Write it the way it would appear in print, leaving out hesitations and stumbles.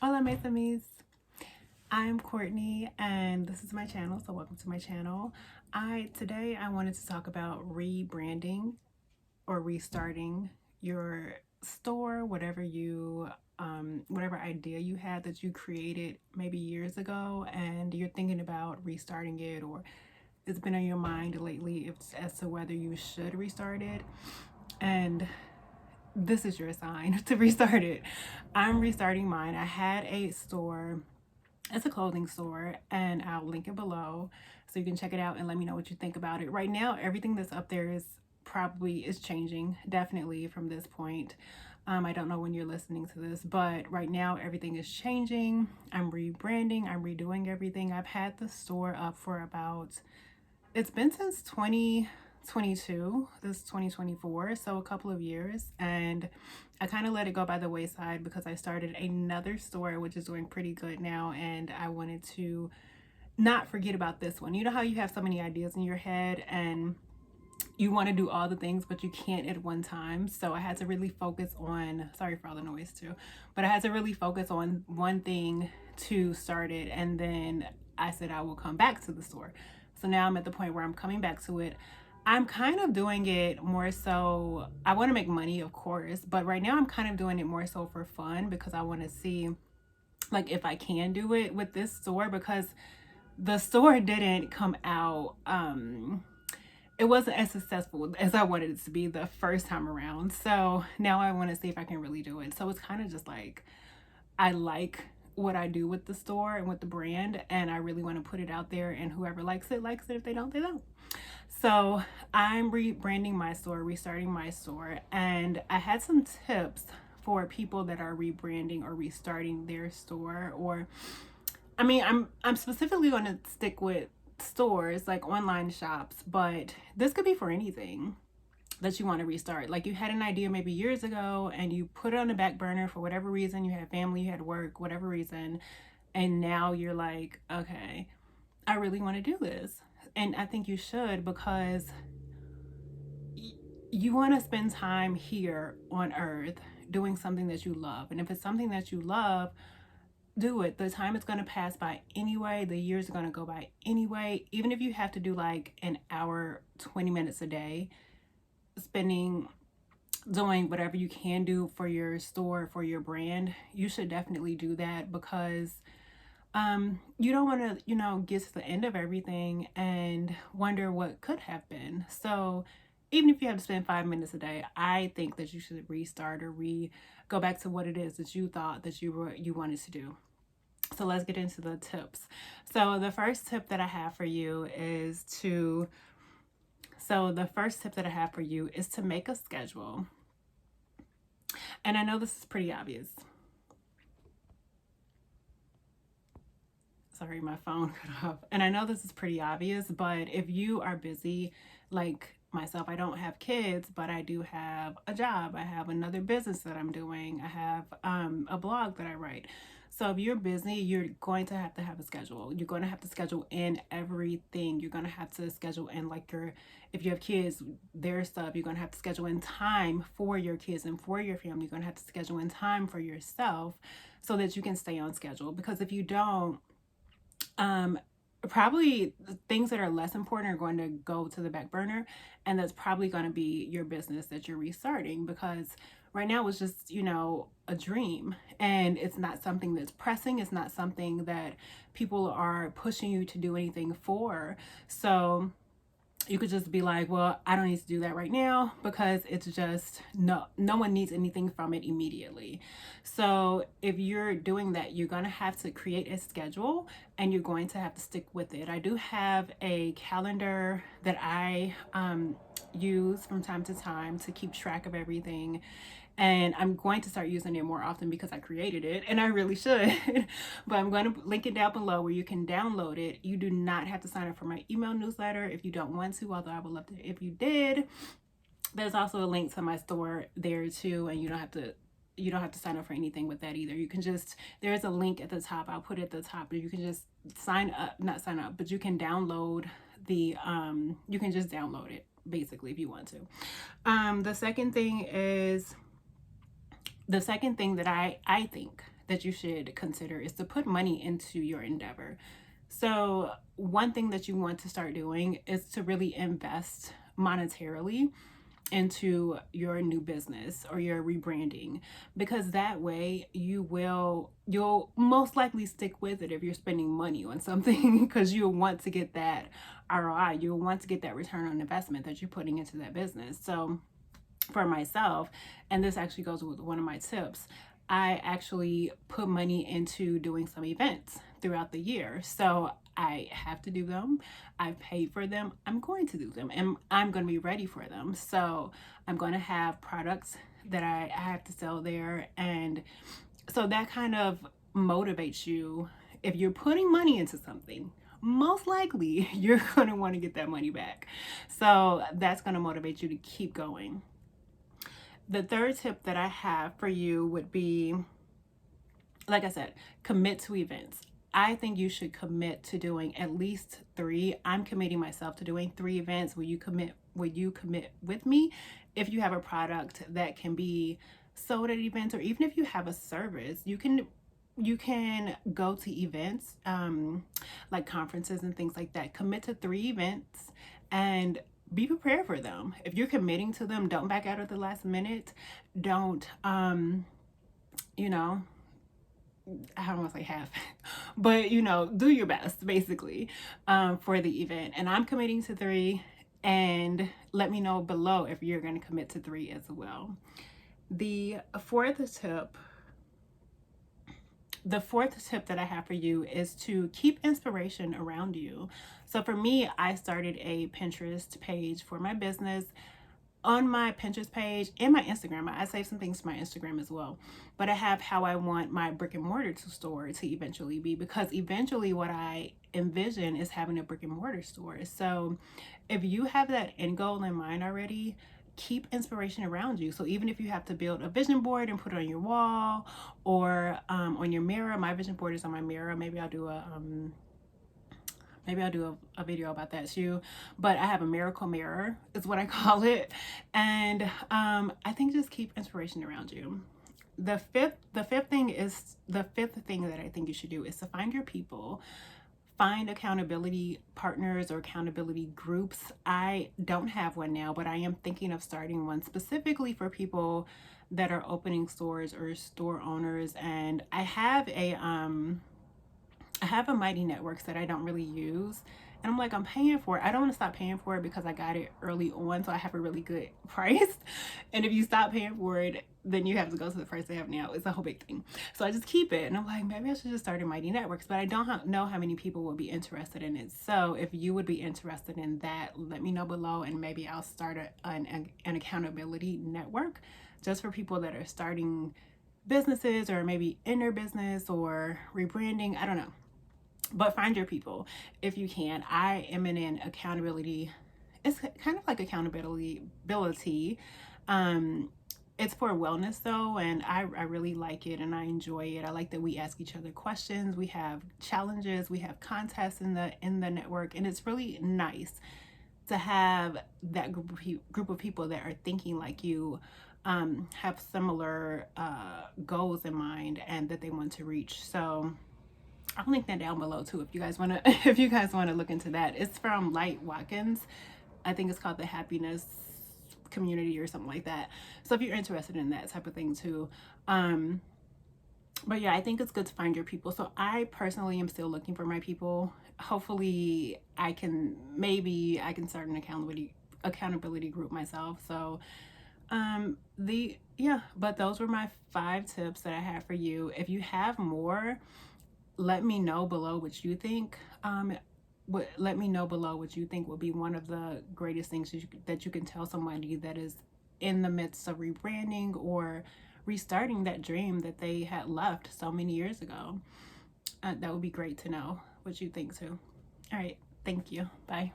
Hola, mis amis. I'm Courtney, and this is my channel. So, welcome to my channel. Today I wanted to talk about rebranding or restarting your store, whatever idea you had that you created maybe years ago, and you're thinking about restarting it, or it's been on your mind lately as to whether you should restart it. And this is your sign to restart it. I'm restarting mine. I had a store. It's a clothing store, and I'll link it below so you can check it out and let me know what you think about it. Right now, everything that's up there is changing, definitely from this point. I don't know when you're listening to this, but right now everything is changing. I'm rebranding, I'm redoing everything. I've had the store up for it's been since 2022, this 2024, so a couple of years. And I kind of let it go by the wayside because I started another store, which is doing pretty good now. And I wanted to not forget about this one. You know how you have so many ideas in your head and you want to do all the things, but you can't at one time. So I had to really focus on, sorry for all the noise too, but I had to really focus on one thing to start it. And then I said I will come back to the store. So now I'm at the point where I'm coming back to it. I'm kind of doing it more so, I want to make money, of course, but right now I'm kind of doing it more so for fun because I want to see like if I can do it with this store because the store didn't come out it wasn't as successful as I wanted it to be the first time around. So now I want to see if I can really do it. So it's kind of just like I like what I do with the store and with the brand, and I really want to put it out there. And whoever likes it, likes it. If they don't, they don't. So I'm rebranding my store, restarting my store, and I had some tips for people that are rebranding or restarting their store. Or I'm specifically going to stick with stores like online shops, but this could be for anything that you want to restart. Like you had an idea maybe years ago and you put it on the back burner for whatever reason. You had family, you had work, whatever reason, and now you're like, okay, I really want to do this. And I think you should because you want to spend time here on earth doing something that you love. And if it's something that you love, do it. The time is going to pass by anyway. The years are going to go by anyway. Even if you have to do like an hour, 20 minutes a day, spending doing whatever you can do for your store, for your brand, you should definitely do that because you don't want to, get to the end of everything and wonder what could have been. So even if you have to spend 5 minutes a day, I think that you should restart or go back to what it is that you thought that you wanted to do. So let's get into the tips. So the first tip that I have for you is to make a schedule. And I know this is pretty obvious. Sorry, my phone cut off. And I know this is pretty obvious, but if you are busy, like myself, I don't have kids, but I do have a job. I have another business that I'm doing. I have a blog that I write. So if you're busy, you're going to have a schedule. You're going to have to schedule in everything. You're going to have to schedule in like if you have kids, their stuff. You're going to have to schedule in time for your kids and for your family. You're going to have to schedule in time for yourself so that you can stay on schedule. Because if you don't, um, probably things that are less important are going to go to the back burner, and that's probably going to be your business that you're restarting because right now it's just a dream, and it's not something that's pressing. It's not something that people are pushing you to do anything for. So you could just be like, well, I don't need to do that right now because it's just no one needs anything from it immediately. So if you're doing that, you're going to have to create a schedule and you're going to have to stick with it. I do have a calendar that I use from time to time to keep track of everything, and I'm going to start using it more often because I created it, and I really should. But I'm going to link it down below where you can download it. You do not have to sign up for my email newsletter if you don't want to, although I would love to if you did. There's also a link to my store there too, and you don't have to sign up for anything with that either. You can just, there's a link at the top. I'll put it at the top, but you can just not sign up, but you can download you can just download it basically if you want to. The second thing that I think that you should consider is to put money into your endeavor. So one thing that you want to start doing is to really invest monetarily into your new business or your rebranding, because that way you'll most likely stick with it if you're spending money on something, because you'll want to get that ROI, you'll want to get that return on investment that you're putting into that business. So for myself, and this actually goes with one of my tips, I actually put money into doing some events throughout the year. So I have to do them. I've paid for them. I'm going to do them, and I'm going to be ready for them. So I'm going to have products that I have to sell there. And so that kind of motivates you. If you're putting money into something, most likely you're going to want to get that money back. So that's going to motivate you to keep going. The third tip that I have for you would be, like I said, commit to events. I think you should commit to doing at least 3. I'm committing myself to doing 3 events. Will you commit with me? If you have a product that can be sold at events, or even if you have a service, you can go to events, like conferences and things like that. Commit to 3 events and be prepared for them. If you're committing to them, don't back out at the last minute. Don't, you know, I don't want to say half, but do your best basically, for the event. And I'm committing to 3, and let me know below if you're going to commit to 3 as well. The fourth tip that I have for you is to keep inspiration around you. So for me, I started a Pinterest page for my business. On my Pinterest page and my Instagram, I save some things to my Instagram as well, but I have how I want my brick and mortar store to eventually be, because eventually what I envision is having a brick and mortar store. So if you have that end goal in mind already, keep inspiration around you. So even if you have to build a vision board and put it on your wall, or on your mirror, my vision board is on my mirror. Maybe I'll do a video about that too, but I have a miracle mirror is what I call it. And I think just keep inspiration around you. The fifth thing that I think you should do is to find your people. Find accountability partners or accountability groups. I don't have one now, but I am thinking of starting one specifically for people that are opening stores or store owners. And I have a Mighty Networks that I don't really use, and I'm like, I'm paying for it. I don't want to stop paying for it because I got it early on, so I have a really good price. And if you stop paying for it, then you have to go to the price they have now. It's a whole big thing. So I just keep it, and I'm like, maybe I should just start a Mighty Networks, but I don't know how many people will be interested in it. So if you would be interested in that, let me know below, and maybe I'll start an accountability network just for people that are starting businesses, or maybe in their business, or rebranding. I don't know. But find your people if you can. I am in an accountability. It's kind of like accountability. It's for wellness though, and I really like it and I enjoy it. I like that we ask each other questions. We have challenges. We have contests in the network, and it's really nice to have that group of people that are thinking like you, have similar goals in mind and that they want to reach. So I'll link that down below too if you guys want to look into that. It's from Light Watkins. I think it's called the Happiness Community or something like that. So if you're interested in that type of thing too. But yeah, I think it's good to find your people. So I personally am still looking for my people. Hopefully I can start an accountability group myself. So but those were my 5 tips that I have for you. If you have more, let me know below what you think. Let me know below what you think will be one of the greatest things that you can tell somebody that is in the midst of rebranding or restarting that dream that they had left so many years ago. That would be great to know what you think too. All right. Thank you. Bye.